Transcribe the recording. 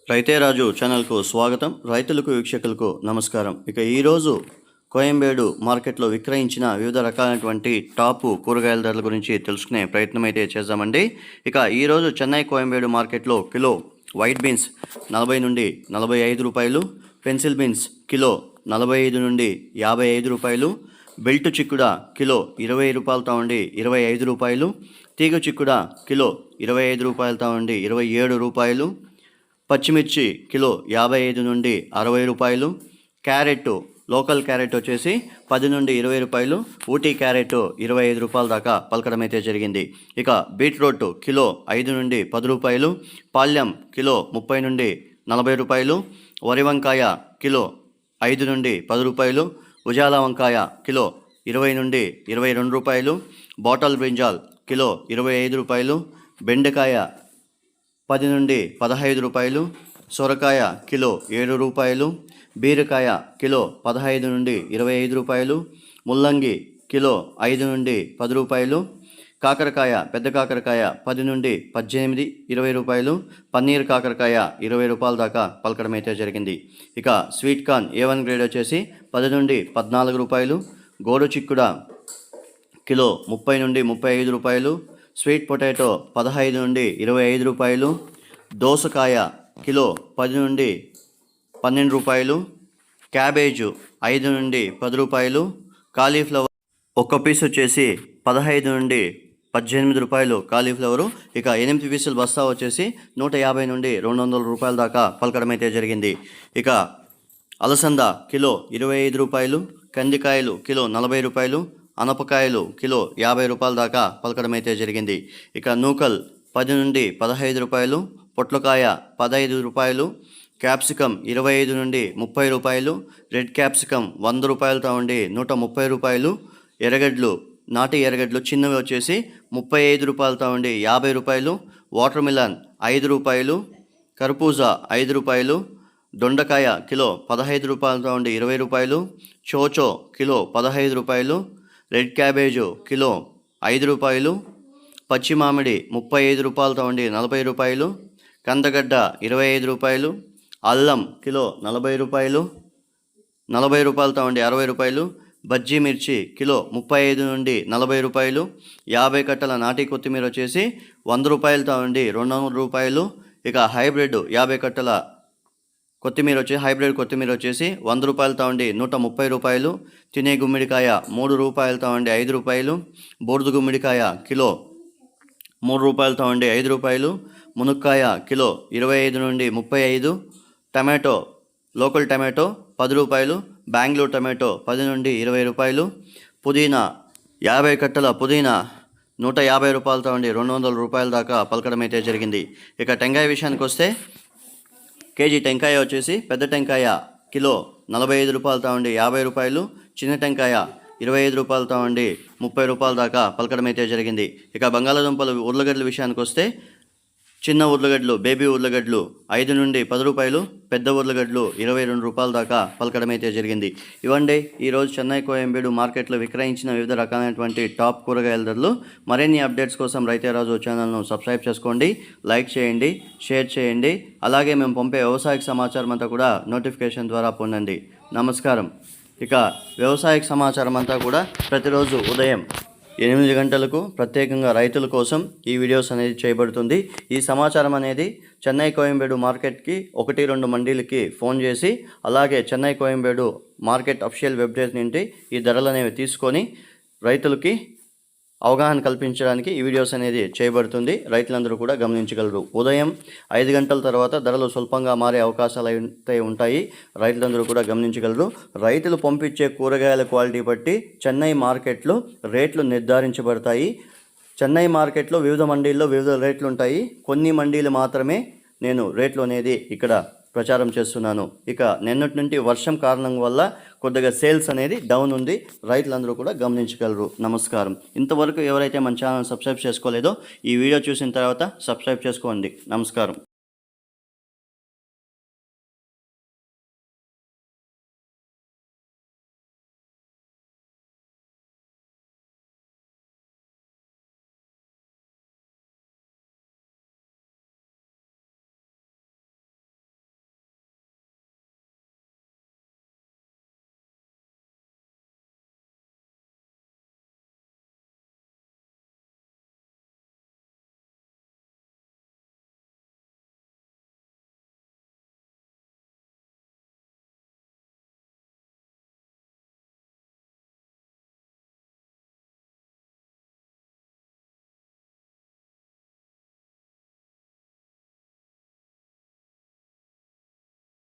రైతే రాజు ఛానల్కు స్వాగతం. రైతులకు వీక్షకులకు నమస్కారం. ఇక ఈరోజు కోయంబేడు మార్కెట్లో విక్రయించిన వివిధ రకాలైనటువంటి టాపు కూరగాయల ధరల గురించి తెలుసుకునే ప్రయత్నం అయితే చేద్దామండి. ఇక ఈరోజు చెన్నై కోయంబేడు మార్కెట్లో కిలో వైట్ బీన్స్ 40 నుండి 45 రూపాయలు, పెన్సిల్ బీన్స్ కిలో 45 నుండి 55 రూపాయలు, బెల్ట్ చిక్కుడ కిలో 20 రూపాయలతో ఉండి 25 రూపాయలు, తీగ చిక్కుడ కిలో 25 రూపాయలతో ఉండి 27 రూపాయలు, పచ్చిమిర్చి కిలో 55 నుండి 60 రూపాయలు, క్యారెట్ లోకల్ క్యారెట్ వచ్చేసి 10 నుండి 20 రూపాయలు, ఊటీ క్యారెట్ 25 రూపాయల దాకా పలకడం అయితే జరిగింది. ఇక బీట్రూట్ కిలో 5 నుండి 10 రూపాయలు, పాల్యం కిలో 30 నుండి 40 రూపాయలు, వరి వంకాయ కిలో 5 నుండి 10 రూపాయలు, ఉజాల వంకాయ కిలో 20 నుండి 22 రూపాయలు, బాటల్ బ్రింజాల్ కిలో 25 రూపాయలు, బెండకాయ 10 నుండి 15 రూపాయలు, సొరకాయ కిలో 7 రూపాయలు, బీరకాయ కిలో 15 నుండి 25 రూపాయలు, ముల్లంగి కిలో 5 నుండి 10 రూపాయలు, కాకరకాయ పెద్ద కాకరకాయ 10 నుండి 18, 20 రూపాయలు, పన్నీర్ కాకరకాయ 20 రూపాయల దాకా పలకడం అయితే జరిగింది. ఇక స్వీట్ కార్న్ A1 గ్రేడ్ వచ్చేసి 10 నుండి 14 రూపాయలు, గోరు చిక్కుడ కిలో 30 నుండి 35 రూపాయలు, స్వీట్ పొటాటో 15 నుండి 25 రూపాయలు, దోసకాయ కిలో 10 నుండి 12 రూపాయలు, క్యాబేజు 5 నుండి 10 రూపాయలు, కాలీఫ్లవర్ ఒక్క పీస్ వచ్చేసి 15 నుండి 18 రూపాయలు కాలీఫ్లవరు. ఇక 8 పీసుల బస్తా వచ్చేసి 150 నుండి 200 రూపాయల దాకా పలకడం అయితే జరిగింది. ఇక అలసంద కిలో 25 రూపాయలు, కందికాయలు కిలో 40 రూపాయలు, అనపకాయలు కిలో 50 రూపాయల దాకా పలకడం అయితే జరిగింది. ఇక నూకల్ 10 నుండి 15 రూపాయలు, పొట్లకాయ 15 రూపాయలు, క్యాప్సికమ్ 25 నుండి 30 రూపాయలు, రెడ్ క్యాప్సికమ్ 100 రూపాయలతో ఉండి 130 రూపాయలు, ఎర్రగడ్డలు నాటి ఎర్రగడ్డలు చిన్నవి వచ్చేసి 35 రూపాయలతో ఉండి 50 రూపాయలు, వాటర్ మిలన్ 5 రూపాయలు, కర్బూజా 5 రూపాయలు, దొండకాయ కిలో 15 రూపాయలతో ఉండి 20 రూపాయలు, చోచో కిలో 15 రూపాయలు, రెడ్ క్యాబేజు కిలో 5 రూపాయలు, పచ్చి మామిడి 35 రూపాయలతో ఉండి 40 రూపాయలు, కందగడ్డ 25 రూపాయలు, అల్లం కిలో 40 రూపాయలు, 40 రూపాయలతో ఉండి 60 రూపాయలు, బజ్జీ మిర్చి కిలో 35 నుండి 40 రూపాయలు, 50 కట్టల నాటి కొత్తిమీర వచ్చేసి 100 రూపాయలతో ఉండి 200 రూపాయలు. ఇక హైబ్రిడ్ 50 కట్టల హైబ్రిడ్ కొత్తిమీర వచ్చేసి 100 రూపాయలతో ఉండి 130 రూపాయలు, తినే గుమ్మిడికాయ 3 రూపాయలతో ఉండి 5 రూపాయలు, బూడిద గుమ్మిడికాయ కిలో 3 రూపాయలతో ఉండి 5 రూపాయలు, మునక్కాయ కిలో 25 నుండి 35, టమాటో లోకల్ టమాటో 10 రూపాయలు, బెంగళూరు టమాటో 10 నుండి 20 రూపాయలు, పుదీనా 50 కట్టల పుదీనా 150 రూపాయలతో ఉండి 200 రూపాయల దాకా పలకడం అయితే జరిగింది. ఇక టెంకాయ విషయానికి వస్తే కేజీ టెంకాయ వచ్చేసి పెద్ద టెంకాయ కిలో 45 రూపాయలతో ఉండి 50 రూపాయలు, చిన్న టెంకాయ 25 రూపాయలతో ఉండి 30 రూపాయల దాకా పలకడం అయితే జరిగింది. ఇక బంగాళాదుంపలు ఉర్లగడ్డల విషయానికి వస్తే చిన్న ఉర్లగడ్డలు బేబీ ఉర్లగడ్డలు 5 నుండి 10 రూపాయలు, పెద్ద ఉర్లగడ్డలు 22 రూపాయల దాకా పలకడం అయితే జరిగింది. ఇవండి ఈరోజు చెన్నై కోయంబేడు మార్కెట్లో విక్రయించిన వివిధ రకాలైనటువంటి టాప్ కూరగాయల ధరలు. మరిన్ని అప్డేట్స్ కోసం రైతే రాజు ఛానల్ను సబ్స్క్రైబ్ చేసుకోండి, లైక్ చేయండి, షేర్ చేయండి. అలాగే మేము పంపే వ్యవసాయ సమాచారం అంతా కూడా నోటిఫికేషన్ ద్వారా పొందండి. నమస్కారం. ఇక వ్యవసాయ సమాచారం అంతా కూడా ప్రతిరోజు ఉదయం 8 గంటలకు ప్రత్యేకంగా రైతుల కోసం ఈ వీడియోస్ అనేది చేయబడుతుంది. ఈ సమాచారం అనేది చెన్నై కోయంబేడు మార్కెట్కి 1-2 మండీలకి ఫోన్ చేసి, అలాగే Chennai Koyambedu market official website నుండి ఈ ధరలు అనేవి తీసుకొని రైతులకి అవగాహన కల్పించడానికి ఈ వీడియోస్ అనేది చేయబడుతుంది. రైతులందరూ కూడా గమనించగలరు. ఉదయం 5 గంటల తర్వాత ధరలు స్వల్పంగా మారే అవకాశాలు అయితే ఉంటాయి. రైతులందరూ కూడా గమనించగలరు. రైతులు పంపించే కూరగాయల క్వాలిటీ బట్టి చెన్నై మార్కెట్లో రేట్లు నిర్ధారించబడతాయి. చెన్నై మార్కెట్లో వివిధ మండీల్లో వివిధ రేట్లు ఉంటాయి. కొన్ని మండీలు మాత్రమే నేను రేట్లు అనేది ఇక్కడ ప్రచారం చేస్తున్నాను. ఇక నిన్నటి నుండి వర్షం కారణం వల్ల కొద్దిగా సేల్స్ అనేది డౌన్ ఉంది. రైతులందరూ కూడా గమనించగలరు. నమస్కారం. ఇంతవరకు ఎవరైతే మన ఛానల్ సబ్స్క్రైబ్ చేసుకోలేదో ఈ వీడియో చూసిన తర్వాత సబ్స్క్రైబ్ చేసుకోండి. నమస్కారం.